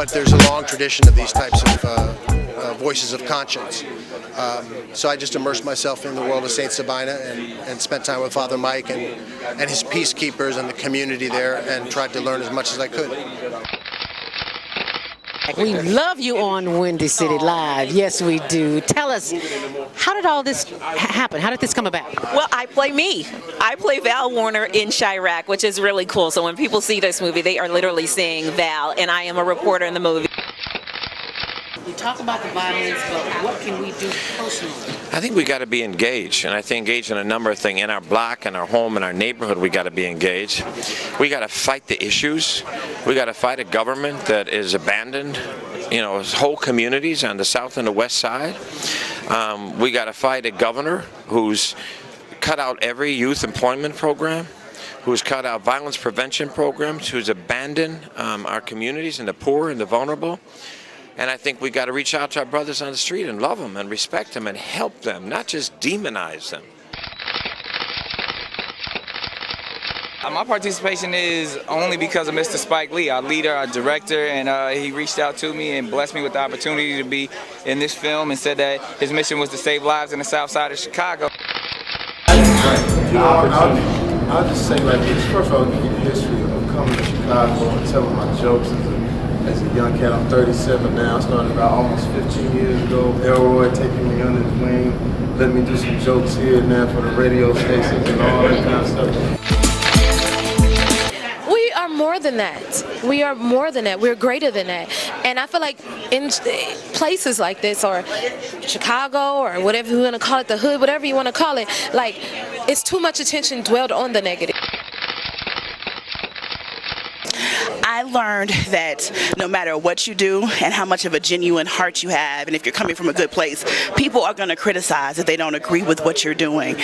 but there's a long tradition of these types of voices of conscience. So I just immersed myself in the world of St. Sabina and spent time with Father Mike and his peacekeepers and the community there, and tried to learn as much as I could. We love you on Windy City Live. Yes, we do. Tell us, how did all this happen? How did this come about? Well, I play me. I play Val Warner in Chirac, which is really cool. So when people see this movie, they are literally seeing Val, and I am a reporter in the movie. We talk about the violence, but what can we do personally? I think we got to be engaged, and I think engaged in a number of things. In our block, in our home, in our neighborhood, we got to be engaged. We got to fight the issues. We got to fight a government that is abandoned, whole communities on the south and the west side. We got to fight a governor who's cut out every youth employment program, who's cut out violence prevention programs, who's abandoned our communities and the poor and the vulnerable. And I think we got to reach out to our brothers on the street and love them and respect them and help them, not just demonize them. My participation is only because of Mr. Spike Lee, our leader, our director, and he reached out to me and blessed me with the opportunity to be in this film and said that his mission was to save lives in the south side of Chicago. I'll just say like this. First of all, give you the history of coming to Chicago and telling my jokes as a young cat. I'm 37 now. I started about almost 15 years ago. Elroy taking me under his wing, letting me do some jokes here and there for the radio stations and all that kind of stuff. We are more than that. We are more than that. We're greater than that. And I feel like in places like this, or Chicago, or whatever you want to call it, the hood, whatever you want to call it, like, it's too much attention dwelled on the negative. I learned that no matter what you do and how much of a genuine heart you have, and if you're coming from a good place, people are going to criticize if they don't agree with what you're doing.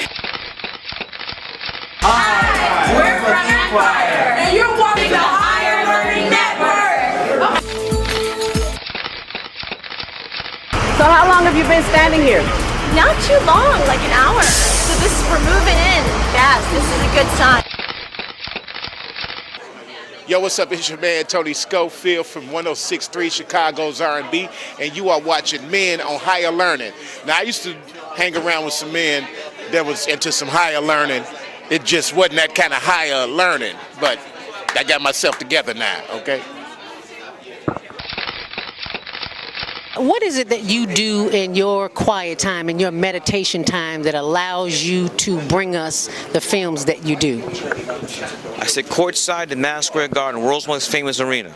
Hi, we're from Empire, and you're watching the Higher Learning Network. So how long have you been standing here? Not too long, like an hour. So we're moving in fast. This is a good sign. Yo, what's up? It's your man Tony Schofield from 106.3 Chicago's R&B, and you are watching Men on Higher Learning. Now, I used to hang around with some men that was into some higher learning. It just wasn't that kind of higher learning, but I got myself together now, okay? What is it that you do in your quiet time, in your meditation time, that allows you to bring us the films that you do? I sit courtside in Madison Square Garden, world's most famous arena.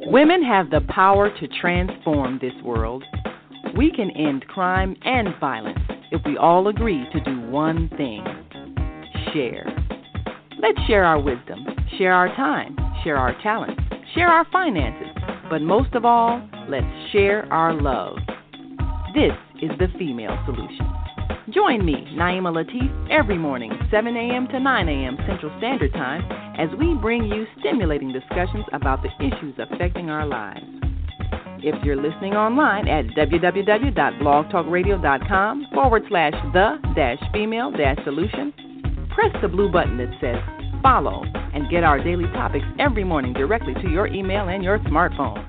Women have the power to transform this world. We can end crime and violence if we all agree to do one thing: share. Let's share our wisdom, share our time, share our talents, share our finances, but most of all, let's share our love. This is the Female Solution. Join me, Naima Latif, every morning, 7 a.m. to 9 a.m. Central Standard Time, as we bring you stimulating discussions about the issues affecting our lives. If you're listening online at www.blogtalkradio.com/the-female-solution, press the blue button that says follow and get our daily topics every morning directly to your email and your smartphone.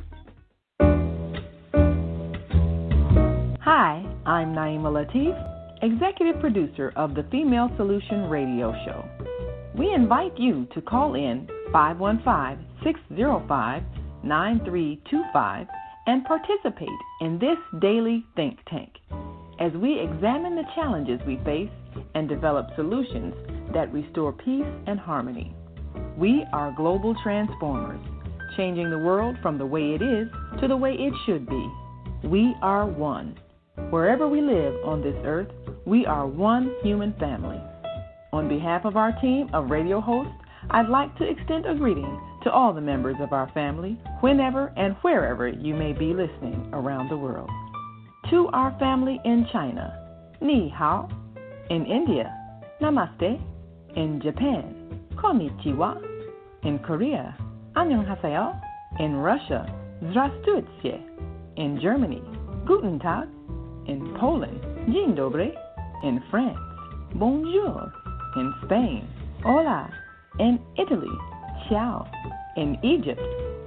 Hi, I'm Naima Latif, executive producer of the Female Solution radio show. We invite you to call in 515-605-9325 and participate in this daily think tank as we examine the challenges we face and develop solutions that restore peace and harmony. We are global transformers, changing the world from the way it is to the way it should be. We are one. Wherever we live on this earth, we are one human family. On behalf of our team of radio hosts, I'd like to extend a greeting to all the members of our family, whenever and wherever you may be listening around the world. To our family in China, Ni Hao. In India, Namaste. In Japan, Konnichiwa. In Korea, Annyeonghaseyo. In Russia, Здравствуйте. In Germany, Guten Tag. In Poland, Dzień dobry. In France, bonjour. In Spain, hola. In Italy, ciao. In Egypt,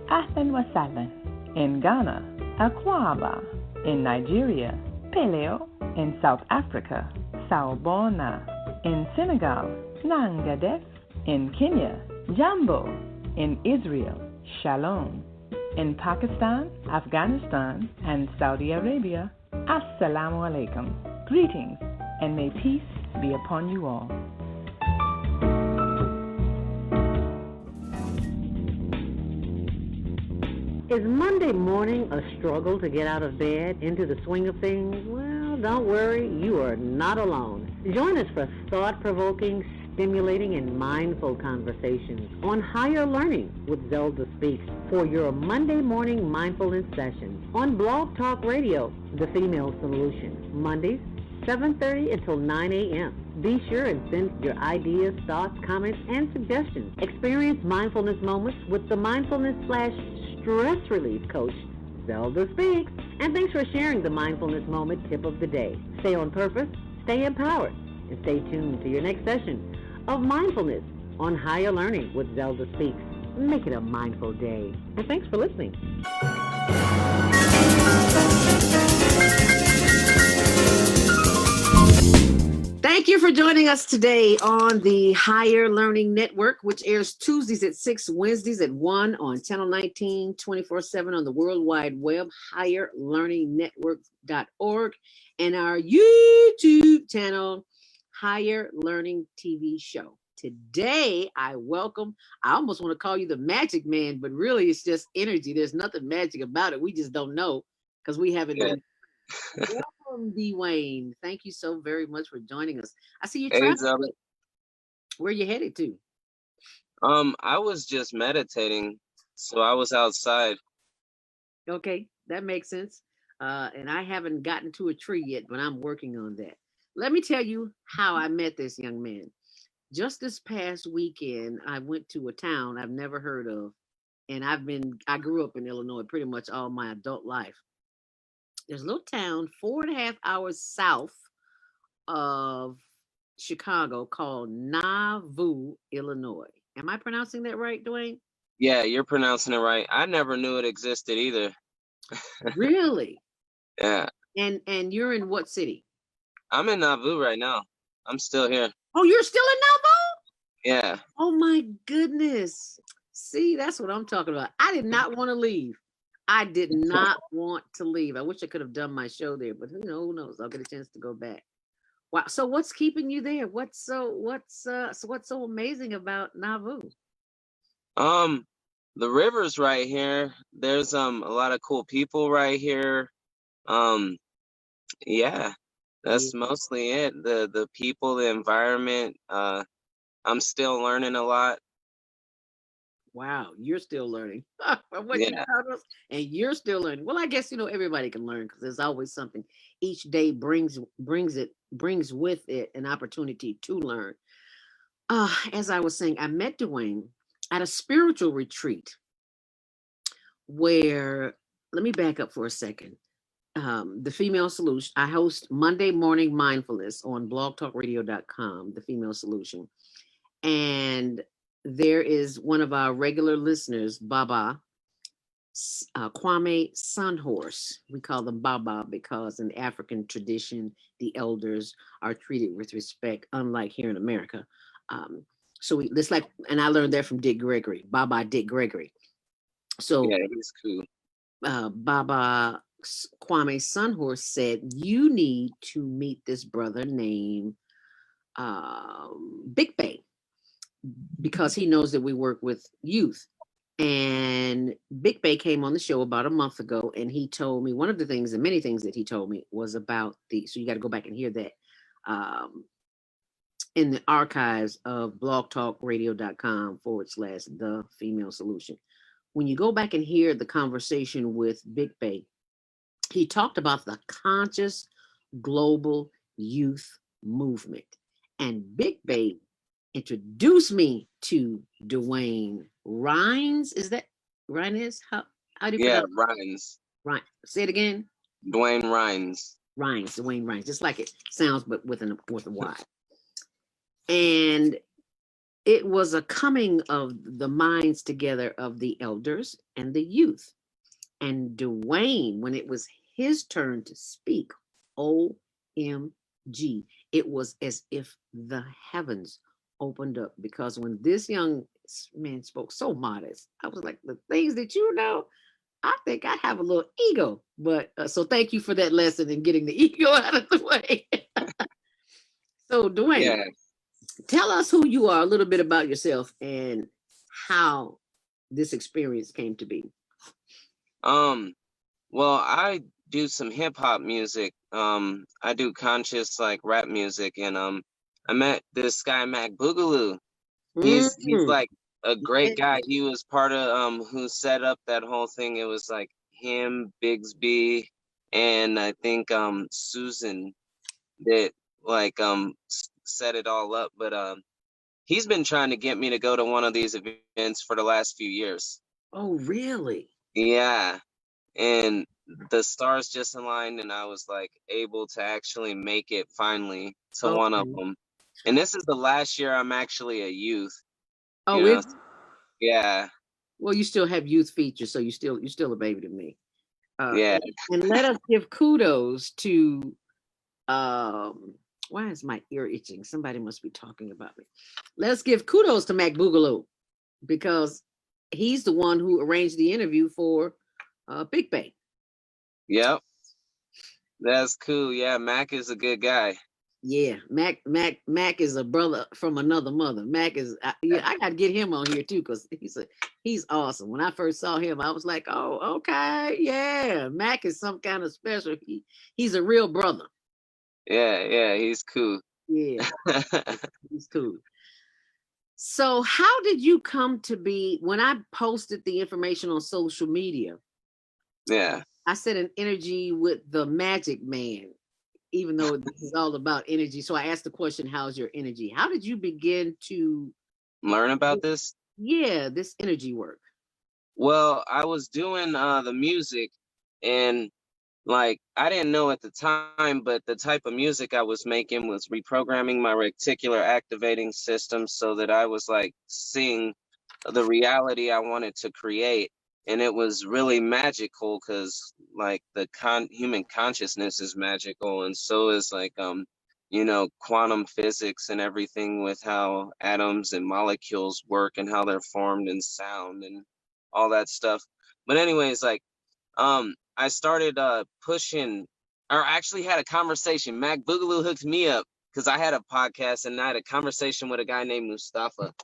ahlan wa sahlan. In Ghana, akwaba. In Nigeria, peleo. In South Africa, sawubona. In Senegal, nangadef. In Kenya, jambo. In Israel, shalom. In Pakistan, Afghanistan, and Saudi Arabia, assalamu alaikum. Greetings, and may peace be upon you all. Is Monday morning a struggle to get out of bed into the swing of things? Well, don't worry, you are not alone. Join us for thought-provoking, stimulating, and mindful conversations on higher learning with Zelda Speaks for your Monday morning mindfulness session on Blog Talk Radio, The Female Solution, Mondays, 7:30 until 9 a.m. Be sure and send your ideas, thoughts, comments, and suggestions. Experience mindfulness moments with the mindfulness/stress relief coach, Zelda Speaks. And thanks for sharing the mindfulness moment tip of the day. Stay on purpose, stay empowered, and stay tuned to your next session of Mindfulness on Higher Learning with Zelda Speaks. Make it a mindful day. And thanks for listening. Thank you for joining us today on the Higher Learning Network, which airs Tuesdays at 6, Wednesdays at 1 on Channel 19, 24/7 on the World Wide Web, higherlearningnetwork.org, and our YouTube channel, Higher Learning TV Show. Today, I almost want to call you the magic man, but really it's just energy. There's nothing magic about it. We just don't know because we haven't been. Welcome, Dwayne. Thank you so very much for joining us. I see you traveling. Where you headed to? I was just meditating, so I was outside. Okay, that makes sense. And I haven't gotten to a tree yet, but I'm working on that. Let me tell you how I met this young man. Just this past weekend, I went to a town I've never heard of, and I grew up in Illinois pretty much all my adult life. There's a little town 4.5 hours south of Chicago called Nauvoo, Illinois. Am I pronouncing that right, Dwayne? Yeah, you're pronouncing it right. I never knew it existed either. Really? Yeah. And you're in what city? I'm in Nauvoo right now. I'm still here. Oh, you're still in Nauvoo? Yeah. Oh my goodness. See, that's what I'm talking about. I did not want to leave. I did not want to leave. I wish I could have done my show there, but who knows? I'll get a chance to go back. Wow. So what's keeping you there? What's so amazing about Nauvoo? The river's right here. There's a lot of cool people right here. Yeah. That's mostly it. The people, the environment. I'm still learning a lot. Wow, you're still learning. What you taught us, and you're still learning. Well, I guess everybody can learn because there's always something. Each day brings with it an opportunity to learn. As I was saying, I met Dwayne at a spiritual retreat where, let me back up for a second. The Female Solution. I host Monday Morning Mindfulness on blogtalkradio.com, The Female Solution. And there is one of our regular listeners, Baba, Kwame Sunhorse. We call them Baba because in African tradition, the elders are treated with respect, unlike here in America. And I learned that from Dick Gregory, Baba Dick Gregory. So yeah, he's cool. Baba Kwame Sunhorse said, you need to meet this brother named Big Bay, because he knows that we work with youth. And Big Bay came on the show about a month ago, and he told me one of the things, and many things that he told me, was about so you got to go back and hear that in the archives of blogtalkradio.com/The Female Solution. When you go back and hear the conversation with Big Bay, he talked about the conscious global youth movement. And Big Bay introduced me to Dwayne Ryines. Is that Ryines? How do you pronounce it? Ryines. Right. Say it again. Dwayne Ryines. Ryines, Dwayne Ryines, just like it sounds, but with a Y. And it was a coming of the minds together of the elders and the youth. And Dwayne, when it was his turn to speak, OMG, it was as if the heavens opened up, because when this young man spoke so modest, I was like, the things that you know, I think I have a little ego. But so thank you for that lesson in getting the ego out of the way. So Dwayne, Yeah. tell us who you are, a little bit about yourself and how this experience came to be. Well, I do some hip hop music. I do conscious like rap music, and I met this guy Mac Boogaloo. He's like a great guy. He was part of who set up that whole thing. It was like him, Bigsby, and I think Susan that like set it all up. But he's been trying to get me to go to one of these events for the last few years. Oh, really? Yeah. And the stars just aligned, and I was like able to actually make it finally to one of them. And this is the last year I'm actually a youth. Oh, you know? it's Yeah. well, you still have youth features, so you're still a baby to me. Yeah. And let us give kudos to why is my ear itching? Somebody must be talking about me. Let's give kudos to Mac Boogaloo, because he's the one who arranged the interview for Big Bang. Yep. That's cool. Yeah, Mac is a good guy. Yeah, Mac is a brother from another mother. Mac is I gotta get him on here too, because he's awesome. When I first saw him, I was like, oh, okay, yeah, Mac is some kind of special. He's a real brother. Yeah, he's cool. Yeah, he's cool. So how did you come to be, when I posted the information on social media? Yeah. I said an energy with the magic man, even though this is all about energy. So I asked the question, how's your energy? How did you begin to learn about this? Yeah, this energy work. Well, I was doing the music, and like I didn't know at the time, but the type of music I was making was reprogramming my reticular activating system so that I was like seeing the reality I wanted to create. And it was really magical, because like the human consciousness is magical, and so is like quantum physics and everything, with how atoms and molecules work and how they're formed and sound and all that stuff. But anyways, like I started pushing, or actually had a conversation. Mac Boogaloo hooked me up because I had a podcast, and I had a conversation with a guy named Mustafa.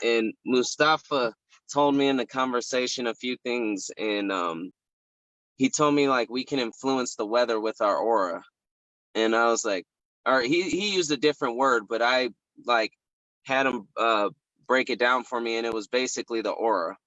And Mustafa told me in the conversation a few things, and he told me like we can influence the weather with our aura. And I was like, or he used a different word, but I like had him break it down for me, and it was basically the aura.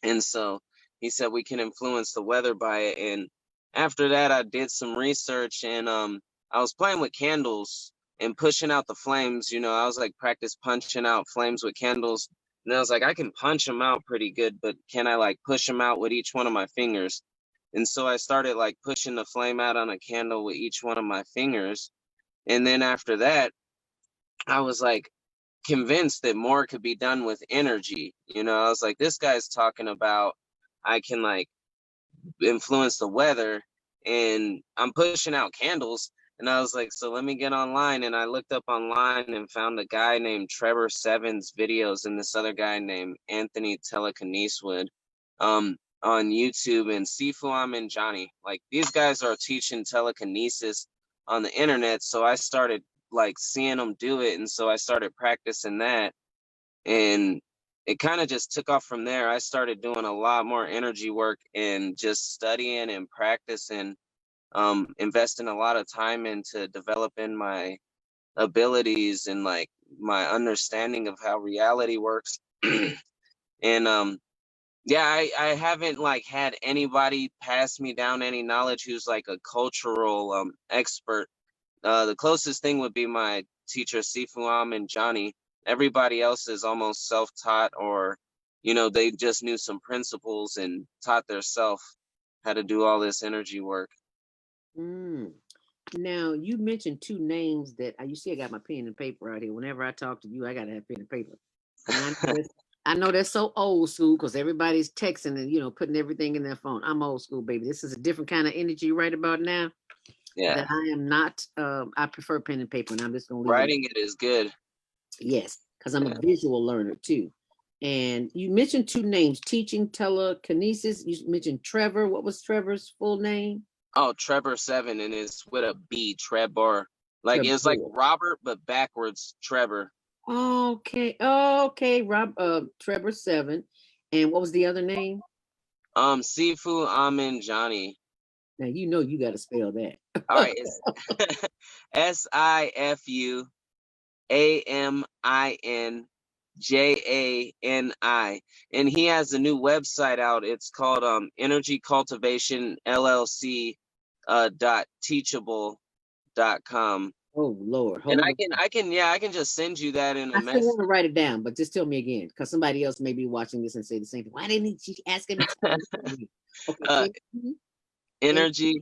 And so he said we can influence the weather by it. And after that, I did some research, and I was playing with candles and pushing out the flames. I was like practice punching out flames with candles. And I was like, I can punch them out pretty good, but can I like push them out with each one of my fingers? And so I started like pushing the flame out on a candle with each one of my fingers. And then after that, I was like convinced that more could be done with energy. I was like, this guy's talking about I can like influence the weather, and I'm pushing out candles. And I was like, so let me get online. And I looked up online and found a guy named Trevor Seven's videos, and this other guy named Anthony Telekinesis on YouTube, and Sifuam and Johnny. Like, these guys are teaching telekinesis on the internet. So I started like seeing them do it. And so I started practicing that. And it kind of just took off from there. I started doing a lot more energy work and just studying and practicing, investing a lot of time into developing my abilities and like my understanding of how reality works. And yeah, I haven't like had anybody pass me down any knowledge who's like a cultural expert. The closest thing would be my teacher Sifuam and Johnny. Everybody else is almost self-taught, or they just knew some principles and taught theirself how to do all this energy work. Now you mentioned two names that you see. I got my pen and paper out here. Whenever I talk to you, I gotta have pen and paper. And I know that's so old school because everybody's texting and putting everything in their phone. I'm old school, baby. This is a different kind of energy right about now. Yeah. That I am not. I prefer pen and paper, and I'm just gonna leave Writing it is good. Yes, because I'm a visual learner too. And you mentioned two names: teaching telekinesis. You mentioned Trevor. What was Trevor's full name? Oh, Trevor 7, and it's with a B, Trevor. Like it's like Trevor. Robert, but backwards, Trevor. Okay, Trevor 7. And what was the other name? Sifu Amin Johnny. Now you got to spell that. All right, it's SIFUAMINJANI, and he has a new website out. It's called Energy Cultivation LLC .teachable.com. Oh Lord, and I can just send you that in a I still message. want to write it down, but just tell me again, because somebody else may be watching this and say the same thing. Why didn't she ask him? Okay. Energy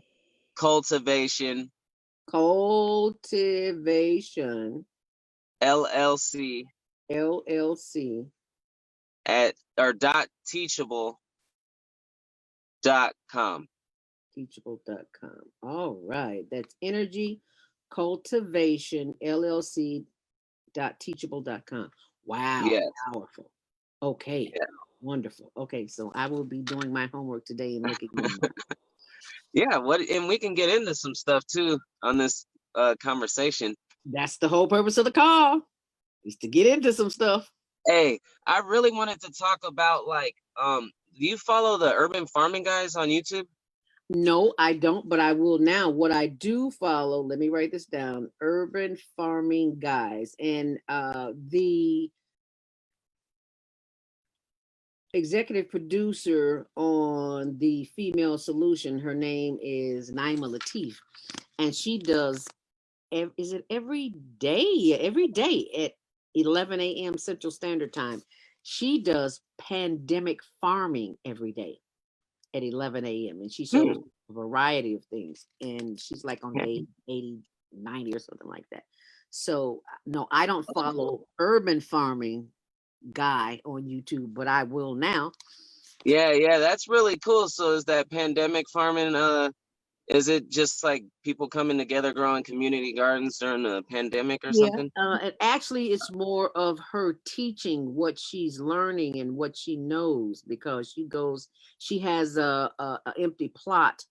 Cultivation LLC .teachable.com. Teachable.com. All right. That's Energy Cultivation LLC.teachable.com. Wow. Yes. Powerful. Okay. Yeah. Wonderful. Okay. So I will be doing my homework today and looking. Yeah. And we can get into some stuff too on this conversation. That's the whole purpose of the call, is to get into some stuff. Hey, I really wanted to talk about do you follow the urban farming guys on YouTube? No, I don't, but I will now. What I do follow, let me write this down: urban farming guys. And the executive producer on the Female Solution, her name is Naima Latif, and she does, is it every day? Yeah, every day at 11 a.m. Central Standard Time. She does pandemic farming every day at 11 a.m. and she shows a variety of things, and she's like on day 80, 90 or something like that. So no, I don't follow urban farming guy on YouTube, but I will now. Yeah, that's really cool. So is that pandemic farming, is it just like people coming together growing community gardens during the pandemic or something? And actually it's more of her teaching what she's learning and what she knows, because she has a empty plot,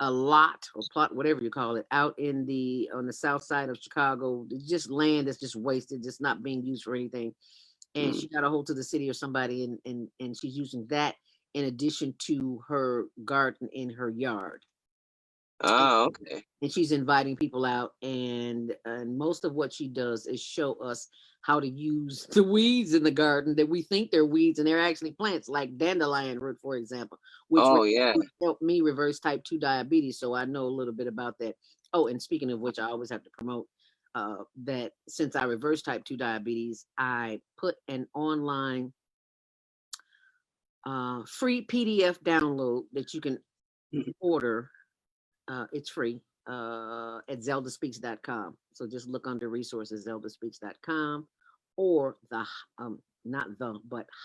a lot or plot, whatever you call it, out on the south side of Chicago. It's just land that's just wasted, just not being used for anything. And she got a hold to the city or somebody, and she's using that in addition to her garden in her yard. Oh, okay. And she's inviting people out, and most of what she does is show us how to use the weeds in the garden that we think they're weeds, and they're actually plants, like dandelion root, for example, which helped me reverse type 2 diabetes. So I know a little bit about that. Oh, and speaking of which, I always have to promote that since I reversed type 2 diabetes, I put an online free PDF download that you can order. It's free at zeldaspeaks.com. So just look under resources, zeldaspeaks.com, or but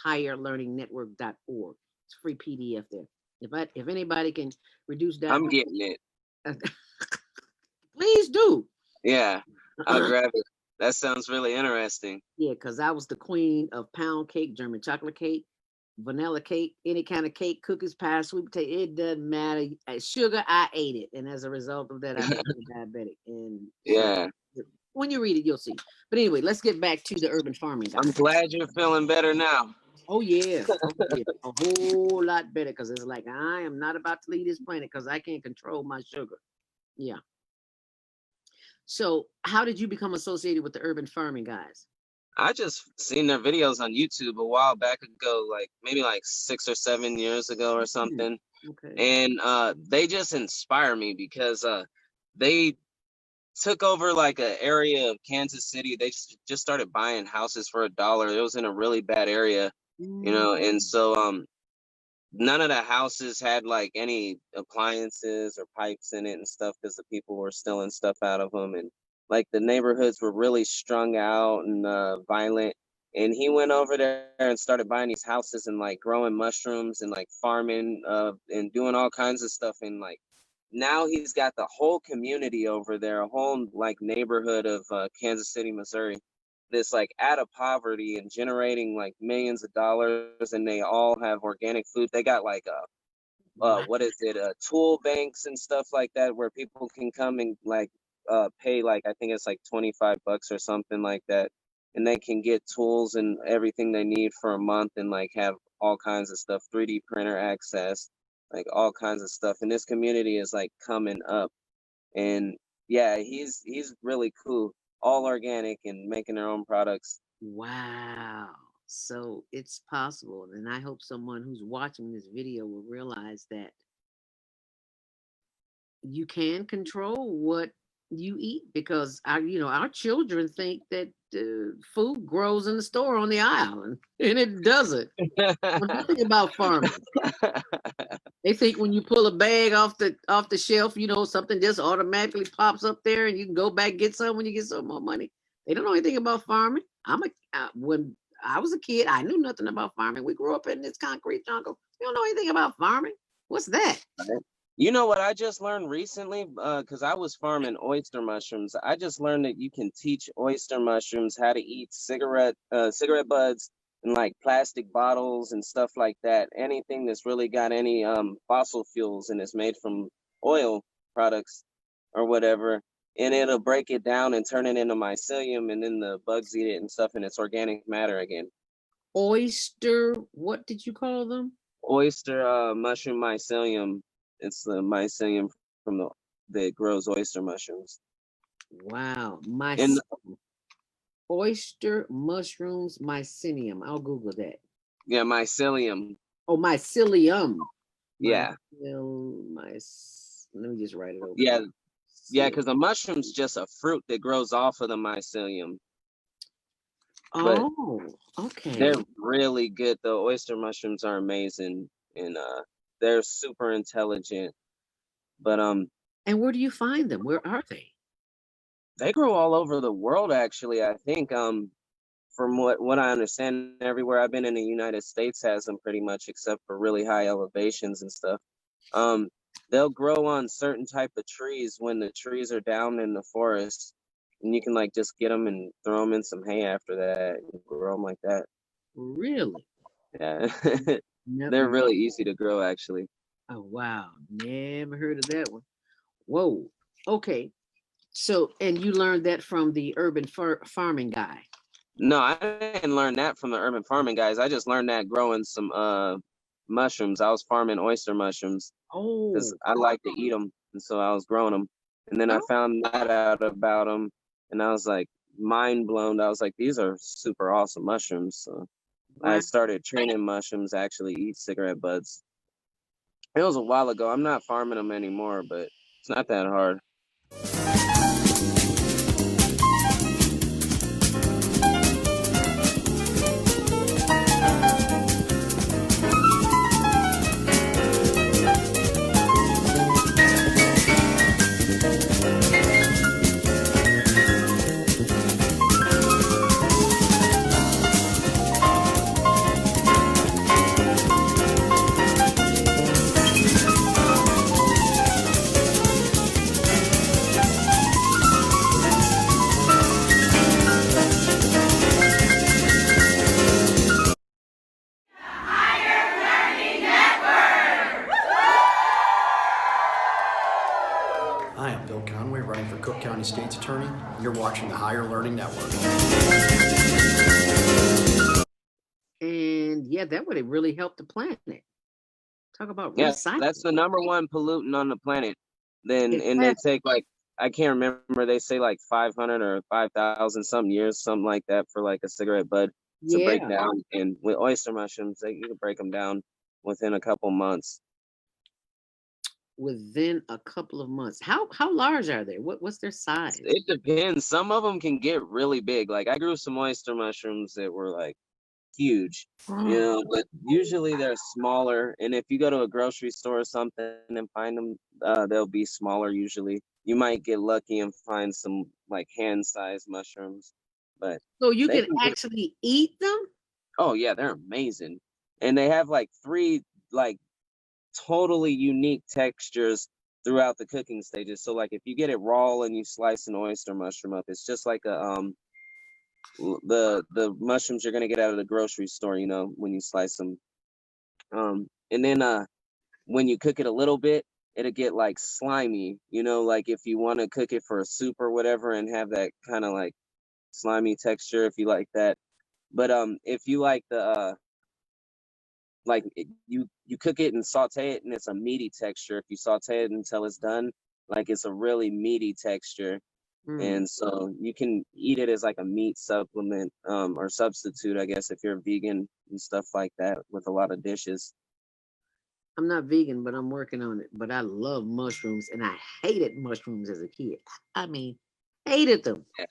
higherlearningnetwork.org. It's free PDF there. If anybody can reduce diabetes, I'm getting it. Please do. Yeah, I'll grab it. That sounds really interesting. Yeah, because I was the queen of pound cake, German chocolate cake, vanilla cake, any kind of cake, cookies, pie, sweet potato, it doesn't matter. Sugar, I ate it. And as a result of that, I became diabetic. And yeah. When you read it, you'll see. But anyway, let's get back to the urban farming guy. I'm glad you're feeling better now. Oh, yeah. A whole lot better, because it's like, I am not about to leave this planet because I can't control my sugar. Yeah. So how did you become associated with the urban farming guys? I just seen their videos on YouTube a while back ago, maybe 6 or 7 years ago or something. Okay. And they just inspire me because they took over an area of Kansas City. They just started buying houses for $1. It was in a really bad area, and so none of the houses had like any appliances or pipes in it and stuff because the people were stealing stuff out of them, and like the neighborhoods were really strung out and violent. And he went over there and started buying these houses and like growing mushrooms and like farming and doing all kinds of stuff. And like now he's got the whole community over there, a whole like neighborhood of Kansas City, Missouri, that's like out of poverty and generating like millions of dollars, and they all have organic food. They got like what is it, tool banks and stuff like that where people can come and like pay like I think it's like $25 or something like that, and they can get tools and everything they need for a month and like have all kinds of stuff, 3D printer access, like all kinds of stuff. And this community is like coming up, and yeah, he's really cool, all organic and making their own products. Wow. So it's possible. And I hope someone who's watching this video will realize that you can control what you eat, because our children think that food grows in the store on the aisle, and it doesn't. Nothing about farming. They think when you pull a bag off the shelf, something just automatically pops up there, and you can go back get some when you get some more money. They don't know anything about farming. When I was a kid, I knew nothing about farming. We grew up in this concrete jungle. We don't know anything about farming. What's that? You know what I just learned recently? Because I was farming oyster mushrooms. I just learned that you can teach oyster mushrooms how to eat cigarette buds and like plastic bottles and stuff like that. Anything that's really got any fossil fuels and is made from oil products or whatever. And it'll break it down and turn it into mycelium, and then the bugs eat it and stuff, and it's organic matter again. Oyster, what did you call them? Oyster mushroom mycelium. It's the mycelium that grows oyster mushrooms. Wow. Oyster mushrooms mycelium. I'll Google that. Yeah, mycelium. Oh, mycelium. Yeah. Let me just write it over. Yeah. Yeah, because the mushroom's just a fruit that grows off of the mycelium. Oh, okay. They're really good. The oyster mushrooms are amazing, and they're super intelligent. But and where do you find them? Where are they? They grow all over the world, actually. I think from what I understand, everywhere I've been in the United States has them pretty much, except for really high elevations and stuff. They'll grow on certain type of trees when the trees are down in the forest, and you can like just get them and throw them in some hay after that and grow them like that. Really? Yeah. They're really easy to grow, actually. Oh, wow. Never heard of that one. Whoa. Okay. So, and you learned that from the urban farming guy? No, I didn't learn that from the urban farming guys. I just learned that growing some mushrooms. I was farming oyster mushrooms. Oh. Because I like to eat them, and so I was growing them. And then I found that out about them, and I was like mind blown. I was like, these are super awesome mushrooms. So I started training mushrooms to actually eat cigarette buds. It was a while ago. I'm not farming them anymore, but it's not that hard. State's Attorney. You're watching the Higher Learning Network. And yeah, that would have really helped the planet. Talk about recycling. That's the #1 pollutant on the planet. And they take like, I can't remember, they say like 500 or 5,000 some years, something like that, for like a cigarette bud to break down. And with oyster mushrooms, you can break them down within a couple months. Within a couple of months. How large are they? What's their size? It depends. Some of them can get really big. Like I grew some oyster mushrooms that were like huge, you know, but usually they're smaller. And if you go to a grocery store or something and find them, they'll be smaller usually. You might get lucky and find some like hand-sized mushrooms, but So you they can can get, actually eat them? oh yeah, they're amazing. And they have like 3 like totally unique textures throughout the cooking stages. So like if you get it raw and you slice an oyster mushroom up, it's just like a the mushrooms you're gonna get out of the grocery store, you know, when you slice them. And then when you cook it a little bit, it'll get like slimy, you know, like if you want to cook it for a soup or whatever and have that kind of like slimy texture if you like that. But if you like the you cook it and saute it and it's a meaty texture. If you saute it until it's done, like it's a really meaty texture. And so you can eat it as like a meat supplement or substitute, I guess, if you're vegan and stuff like that with a lot of dishes. I'm not vegan, but I'm working on it. But I love mushrooms, and I hated mushrooms as a kid. I mean, hated them. Yeah.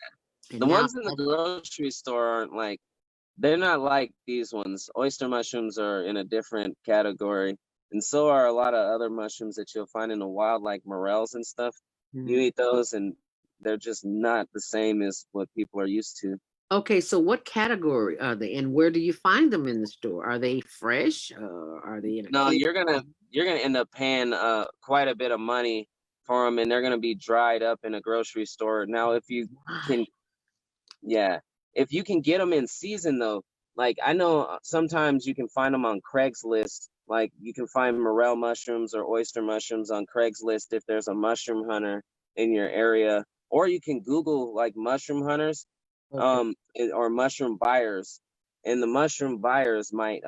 And The now ones in the grocery store aren't like, they're not like these ones. Oyster mushrooms are in a different category. And so are a lot of other mushrooms that you'll find in the wild, like morels and stuff. You eat those and they're just not the same as what people are used to. Okay, so what category are they, and where do you find them in the store? Are they fresh? Are they in a No, case? you're gonna end up paying quite a bit of money for them, and they're gonna be dried up in a grocery store. Now, if you can, yeah, if you can get them in season though, like I know sometimes you can find them on Craigslist. Like you can find morel mushrooms or oyster mushrooms on Craigslist if there's a mushroom hunter in your area, or you can Google like mushroom hunters, or mushroom buyers, and the mushroom buyers might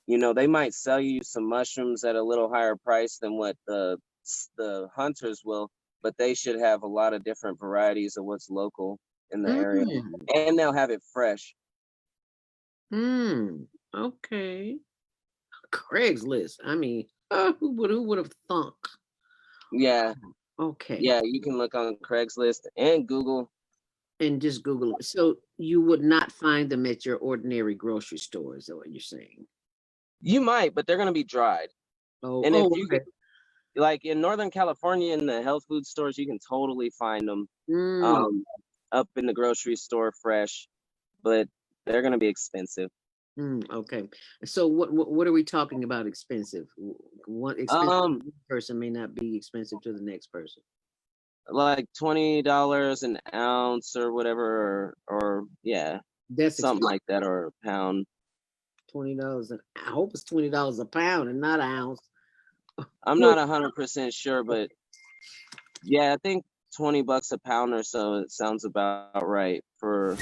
you know, they might sell you some mushrooms at a little higher price than what the hunters will, but they should have a lot of different varieties of what's local in the area, and they'll have it fresh. Okay. Craigslist. I mean, who would have thunk? Yeah. Okay. Yeah, you can look on Craigslist and Google. And just Google it. So you would not find them at your ordinary grocery store, is that what you're saying? You might, but they're gonna be dried. And if you get, like in Northern California in the health food stores, you can totally find them up in the grocery store fresh, but they're gonna be expensive. Okay. So what are we talking about expensive? What expensive to one person may not be expensive to the next person. Like $20 an ounce or whatever, or yeah, that's something like that, or a pound. $20. I hope it's $20 a pound and not an ounce. I'm not 100% sure, but yeah, I think $20 a pound or so. It sounds about right for.